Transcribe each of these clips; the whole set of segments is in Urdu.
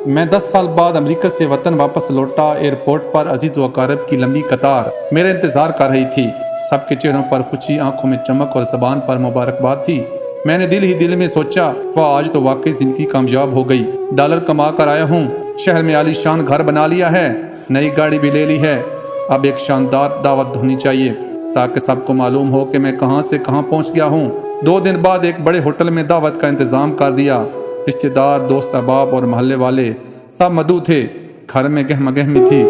میں 10 سال بعد امریکہ سے وطن واپس لوٹا۔ ایئرپورٹ پر عزیز و اقارب کی لمبی قطار میرا انتظار کر رہی تھی۔ سب کے چہروں پر خوشی، آنکھوں میں چمک اور زبان پر مبارکباد تھی۔ میں نے دل ہی دل میں سوچا، واہ آج تو واقعی زندگی کامیاب ہو گئی۔ ڈالر کما کر آیا ہوں، شہر میں عالی شان گھر بنا لیا ہے، نئی گاڑی بھی لے لی ہے۔ اب ایک شاندار دعوت ہونی چاہیے تاکہ سب کو معلوم ہو کہ میں کہاں سے کہاں پہنچ گیا ہوں۔ 2 دن بعد ایک بڑے ہوٹل میں دعوت کا انتظام کر دیا۔ رشتہ دار، دوست احباب اور محلے والے سب مدعو تھے۔ گھر میں گہما گہمی تھی۔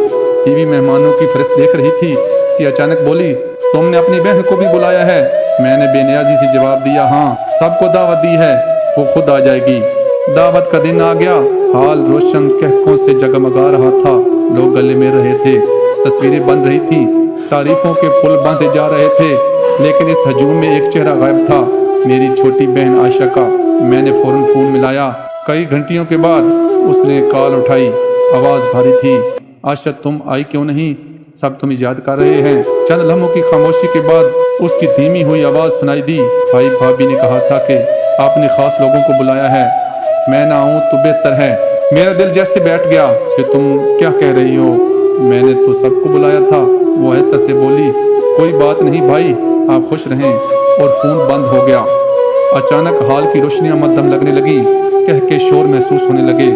بیوی مہمانوں کی فہرست دیکھ رہی تھی کہ اچانک بولی، تم نے اپنی بہن کو بھی بلایا ہے؟ میں نے بے نیازی سے جواب دیا، ہاں سب کو دعوت دی ہے، وہ خود آ جائے گی۔ دعوت کا دن آ گیا۔ حال روشن کہکوں سے جگمگا رہا تھا۔ لوگ گلے مل رہے تھے، تصویریں بن رہی تھیں، تعریفوں کے پل باندھے جا رہے تھے، لیکن اس ہجوم میں ایک چہرہ غائب تھا، میری چھوٹی بہن عائشہ کا۔ میں نے فوراً فون ملایا۔ کئی گھنٹیوں کے بعد اس نے کال اٹھائی۔ آواز بھاری تھی، عائشہ تم آئی کیوں نہیں؟ سب تمہیں یاد کر رہے ہیں۔ چند لمحوں کی خاموشی کے بعد اس کی دھیمی ہوئی آواز سنائی دی، بھائی بھابھی نے کہا تھا کہ آپ نے خاص لوگوں کو بلایا ہے، میں نہ آؤں تو بہتر ہے۔ میرا دل جیسے بیٹھ گیا کہ تم کیا کہہ رہی ہو؟ میں نے تو سب کو بلایا تھا۔ وہ آہستہ سے بولی، کوئی بات نہیں بھائی، آپ خوش رہیں۔ اور فون بند ہو گیا۔ اچانک ہال کی روشنیاں مدھم لگنے لگی، کہہ کے شور محسوس ہونے لگے۔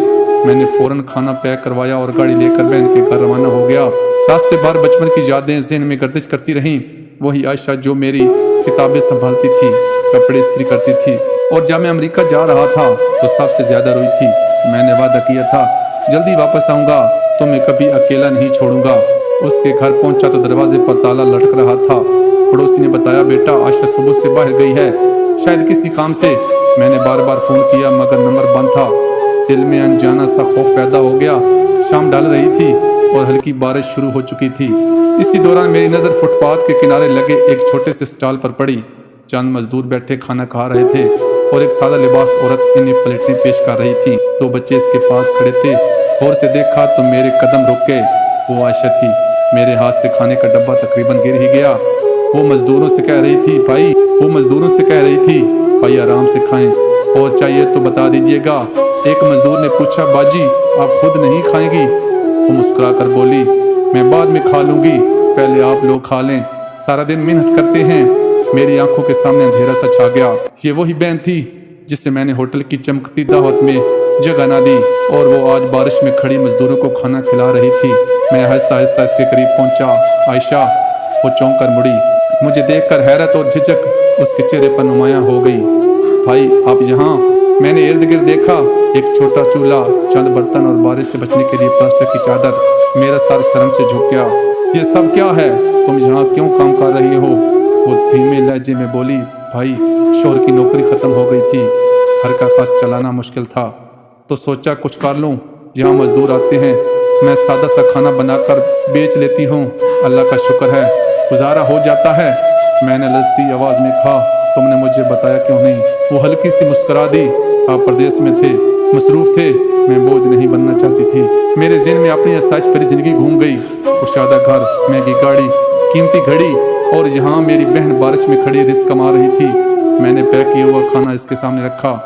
میں نے فوراً کھانا پیک کروایا اور گاڑی لے کر بہن کے گھر روانہ ہو گیا۔ راستے بھر بچپن کی یادیں ذہن میں گردش کرتی رہیں۔ وہی عائشہ جو میری کتابیں سنبھالتی تھی، کپڑے استری کرتی تھی، اور جب میں امریکہ جا رہا تھا تو سب سے زیادہ روئی تھی۔ میں نے وعدہ کیا تھا، جلدی واپس آؤں گا، تمہیں کبھی اکیلا نہیں چھوڑوں گا۔ اس کے گھر پہنچا تو دروازے پر تالا لٹک رہا تھا۔ پڑوسی نے بتایا، بیٹا عائشہ صبح سے باہر گئی ہے، شاید کسی کام سے۔ میں نے بار بار فون کیا مگر نمبر بند تھا۔ دل میں انجانا سا خوف پیدا ہو گیا۔ شام ڈھل رہی تھی اور ہلکی بارش شروع ہو چکی تھی۔ اسی دوران میری نظر فٹ پاتھ کے کنارے لگے ایک چھوٹے سے سٹال پر پڑی۔ چند مزدور بیٹھے کھانا کھا رہے تھے اور ایک سادہ لباس عورت انہیں پلیٹیں پیش کر رہی تھی۔ 2 بچے اس کے پاس کھڑے تھے۔ غور سے دیکھا تو میرے قدم رک گئے۔ وہ عائشہ تھی۔ میرے ہاتھ سے کھانے کا ڈبہ تقریباً گر ہی گیا۔ وہ مزدوروں سے کہہ رہی تھی، بھائی آرام سے کھائیں، اور چاہیے تو بتا دیجیے گا۔ ایک مزدور نے پوچھا، باجی آپ خود نہیں کھائیں گی؟ وہ مسکرا کر بولی، میں بعد میں کھا لوں گی، پہلے آپ لوگ کھا لیں، سارا دن محنت کرتے ہیں۔ میری آنکھوں کے سامنے اندھیرا سا چھا گیا۔ یہ وہی بہن تھی جسے میں نے ہوٹل کی چمکتی دعوت میں جگہ نہ دی، اور وہ آج بارش میں کھڑی مزدوروں کو کھانا کھلا رہی تھی۔ میں آہستہ آہستہ اس کے قریب پہنچا۔ عائشہ! وہ چونک کر مڑی۔ مجھے دیکھ کر حیرت اور جھجک اس کے چہرے پر نمایاں ہو گئی۔ بھائی آپ یہاں؟ میں نے ارد گرد دیکھا، ایک چھوٹا چولہا، چند برتن اور بارش سے بچنے کے لیے پلاسٹک کی چادر۔ میرا سر شرم سے جھک گیا۔ یہ سب کیا ہے؟ تم یہاں کیوں کام کر رہی ہو؟ وہ دھیمے لہجے میں بولی، بھائی شوہر کی نوکری ختم ہو گئی تھی، گھر کا خرچ چلانا مشکل تھا، تو سوچا کچھ کر لوں۔ یہاں مزدور آتے ہیں، میں سادہ سا کھانا بنا کر بیچ لیتی ہوں، اللہ کا شکر ہے گزارا ہو جاتا ہے۔ میں نے لرزتی آواز میں کہا، تم نے مجھے بتایا کیوں نہیں؟ وہ ہلکی سی مسکرا دی، آپ پردیس میں تھے، مصروف تھے، میں بوجھ نہیں بننا چاہتی تھی۔ میرے ذہن میں اپنی آسائش بھری زندگی گھوم گئی، کشادہ گھر، مہنگی گاڑی، قیمتی گھڑی، اور یہاں میری بہن بارش میں کھڑی رزق کما رہی تھی۔ میں نے پیک کیا ہوا کھانا اس کے سامنے رکھا،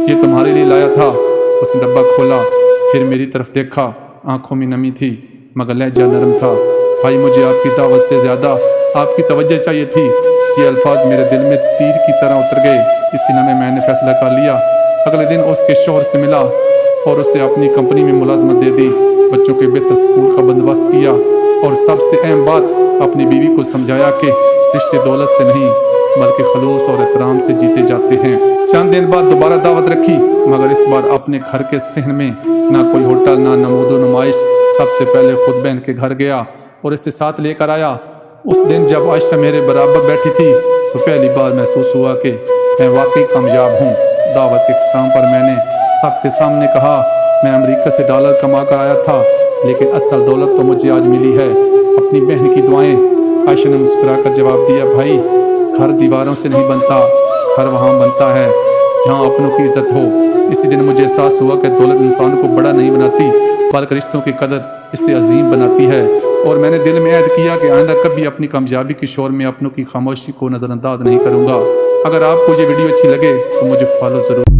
یہ تمہارے لیے لایا تھا۔ اس نے ڈبہ کھولا، پھر میری طرف دیکھا، آنکھوں میں نمی تھی مگر لہجہ نرم تھا۔ بھائی مجھے آپ کی دعوت سے زیادہ آپ کی توجہ چاہیے تھی۔ یہ الفاظ میرے دل میں تیر کی طرح اتر گئے۔ اسی لمحے میں نے فیصلہ کر لیا، اگلے دن اس کے شوہر سے ملا اور اسے اپنی کمپنی میں ملازمت دے دی، بچوں کے بہتر اسکول کا بندوبست کیا، اور سب سے اہم بات، اپنی بیوی کو سمجھایا کہ رشتے دولت سے نہیں بلکہ خلوص اور احترام سے جیتے جاتے ہیں۔ چند دن بعد دوبارہ دعوت رکھی، مگر اس بار اپنے گھر کے صحن میں، نہ کوئی ہوٹل، نہ نمود و نمائش۔ سب سے پہلے خود بہن کے گھر گیا اور اسے ساتھ لے کر آیا۔ اس دن جب عائشہ میرے برابر بیٹھی تھی تو پہلی بار محسوس ہوا کہ میں واقعی کامیاب ہوں۔ دعوت کے اختتام پر میں نے سب کے سامنے کہا، میں امریکہ سے ڈالر کما کر آیا تھا، لیکن اصل دولت تو مجھے آج ملی ہے، اپنی بہن کی دعائیں۔ عائشہ نے مسکرا کر جواب دیا، بھائی گھر دیواروں سے نہیں بنتا، گھر وہاں بنتا ہے جہاں اپنوں کی عزت ہو۔ اسی دن مجھے احساس ہوا کہ دولت انسان کو بڑا نہیں بناتی بلکہ رشتوں کی قدر اس سے عظیم بناتی ہے، اور میں نے دل میں عہد کیا کہ آئندہ کبھی اپنی کامیابی کے شور میں اپنوں کی خاموشی کو نظر انداز نہیں کروں گا۔ اگر آپ کو یہ ویڈیو اچھی لگے تو مجھے فالو ضرور